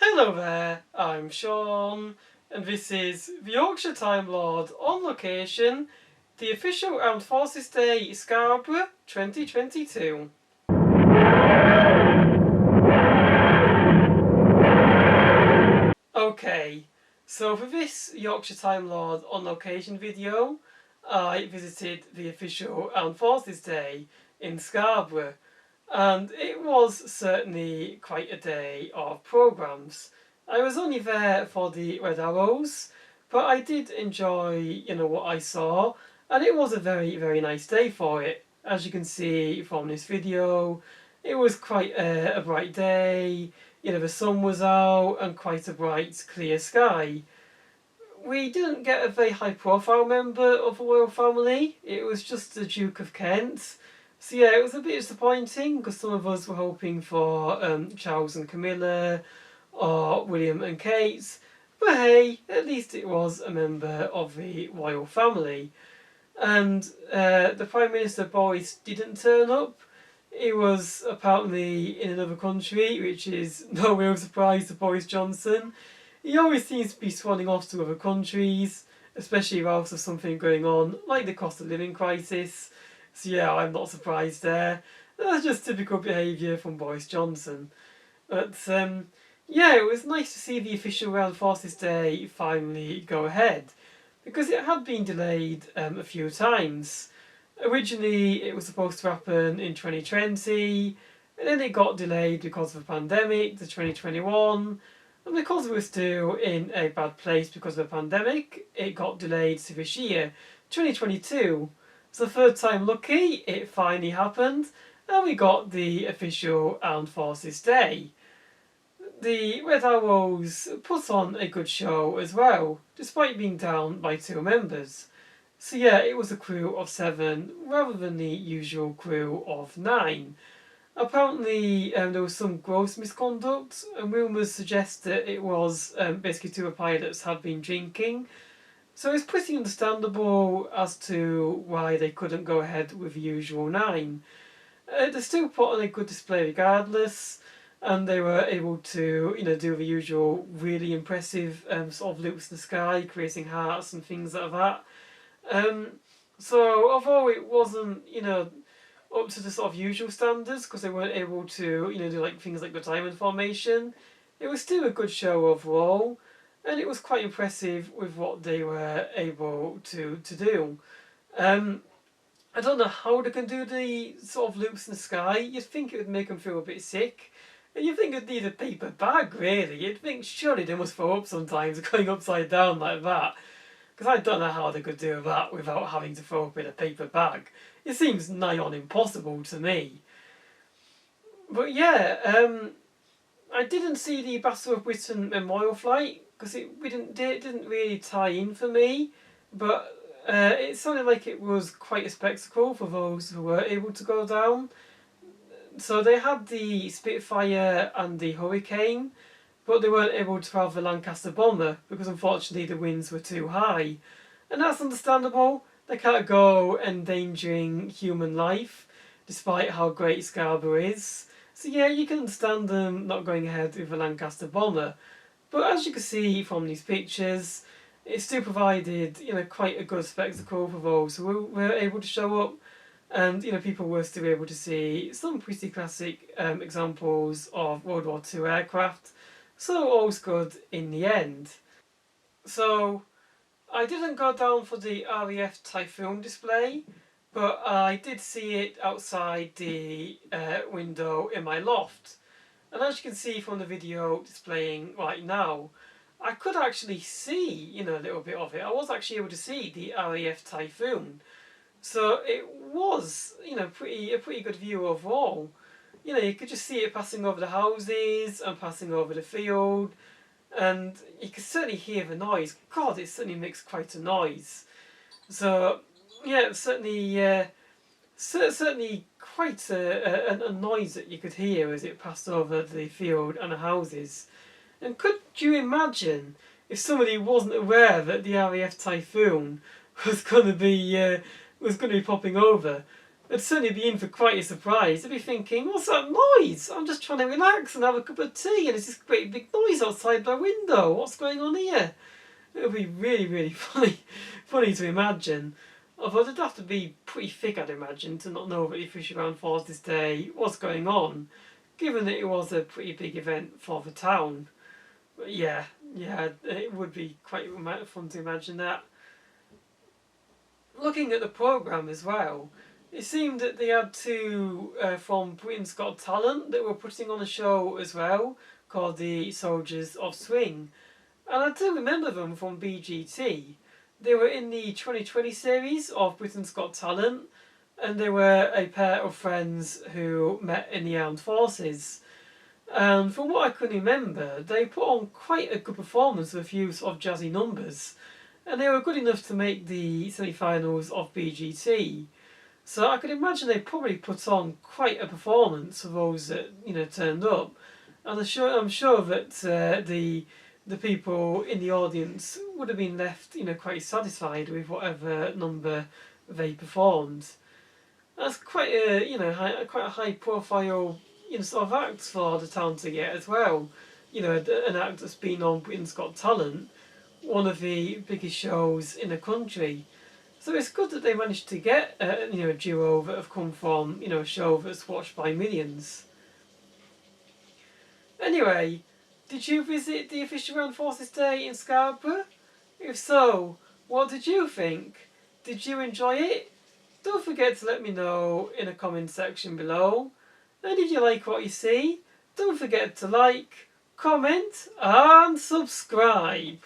Hello there, I'm Sean, and this is the Yorkshire Time Lord on location, the official Armed Forces Day, Scarborough 2022. Okay, so for this Yorkshire Time Lord on location video, I visited the official Armed Forces Day in Scarborough. And it was certainly quite a day of programmes. I was only there for the Red Arrows, but I did enjoy, what I saw, and it was a very, very nice day for it. As you can see from this video, it was quite a bright day, the sun was out and quite a bright, clear sky. We didn't get a very high profile member of the royal family, it was just the Duke of Kent. So yeah, it was a bit disappointing because some of us were hoping for Charles and Camilla or William and Kate. But hey, at least it was a member of the royal family. And the Prime Minister Boris didn't turn up. He was apparently in another country, which is no real surprise to Boris Johnson. He always seems to be swanning off to other countries, especially whilst there's something going on, like the cost of living crisis. So yeah, I'm not surprised there. That's just typical behaviour from Boris Johnson. But yeah, it was nice to see the official Armed Forces Day finally go ahead, because it had been delayed a few times. Originally it was supposed to happen in 2020, and then it got delayed because of the pandemic to 2021, and because we were still in a bad place because of the pandemic, it got delayed to this year, 2022. So third time lucky, it finally happened, and we got the official Armed Forces Day. The Red Arrows put on a good show as well, despite being down by 2 members. So yeah, it was a crew of 7 rather than the usual crew of 9. Apparently there was some gross misconduct, and rumours suggest that it was basically 2 of the pilots had been drinking. So it's pretty understandable as to why they couldn't go ahead with the usual 9. They still put on a good display regardless, and they were able to, do the usual really impressive sort of loops in the sky, creating hearts and things like that. So although it wasn't, up to the sort of usual standards, because they weren't able to, do like things like the diamond formation, it was still a good show overall. And it was quite impressive with what they were able to do. I don't know how they can do the sort of loops in the sky. You'd think it would make them feel a bit sick. And you'd think it'd need a paper bag, really. You'd think surely they must throw up sometimes going upside down like that. Because I don't know how they could do that without having to throw up in a paper bag. It seems nigh on impossible to me. But yeah, I didn't see the Battle of Britain memorial flight, because it didn't really tie in for me, but it sounded like it was quite a spectacle for those who were able to go down. So they had the Spitfire and the Hurricane, but they weren't able to have the Lancaster bomber because unfortunately the winds were too high. And that's understandable. They can't go endangering human life, despite how great Scarborough is. So yeah, you can understand them not going ahead with the Lancaster bomber. But as you can see from these pictures, it still provided, quite a good spectacle for those who were able to show up, and people were still able to see some pretty classic examples of World War II aircraft. So all's good in the end. So I didn't go down for the RAF Typhoon display, but I did see it outside the window in my loft. And as you can see from the video displaying right now, I could actually see, a little bit of it. I was actually able to see the RAF Typhoon. So it was, a pretty good view overall. You could just see it passing over the houses and passing over the field. And you could certainly hear the noise. God, it certainly makes quite a noise. So, yeah, certainly quite a noise that you could hear as it passed over the field and the houses. And could you imagine if somebody wasn't aware that the RAF Typhoon was going to be popping over? I'd certainly be in for quite a surprise. I'd be thinking, what's that noise? I'm just trying to relax and have a cup of tea, and there's this great big noise outside my window. What's going on here? It would be really, really funny to imagine. Although it'd have to be pretty thick, I'd imagine, to not know that the official Round Forces Day was going on, given that it was a pretty big event for the town. But yeah, it would be quite fun to imagine that. Looking at the programme as well, it seemed that they had two from Britain's Got Talent that were putting on a show as well, called the Soldiers of Swing. And I do remember them from BGT. They were in the 2020 series of Britain's Got Talent, and they were a pair of friends who met in the armed forces. And from what I can remember, they put on quite a good performance with a few sort of jazzy numbers, and they were good enough to make the semi-finals of BGT. So I could imagine they probably put on quite a performance for those that turned up, and I'm sure that the people in the audience would have been left quite satisfied with whatever number they performed. That's quite a quite a high profile sort of act for the town to get as well. An act that's been on Britain's Got Talent, one of the biggest shows in the country. So it's good that they managed to get a duo that have come from a show that's watched by millions. Anyway, did you visit the official Round Forces Day in Scarborough? If so, what did you think? Did you enjoy it? Don't forget to let me know in the comment section below. And did you like what you see? Don't forget to like, comment and subscribe.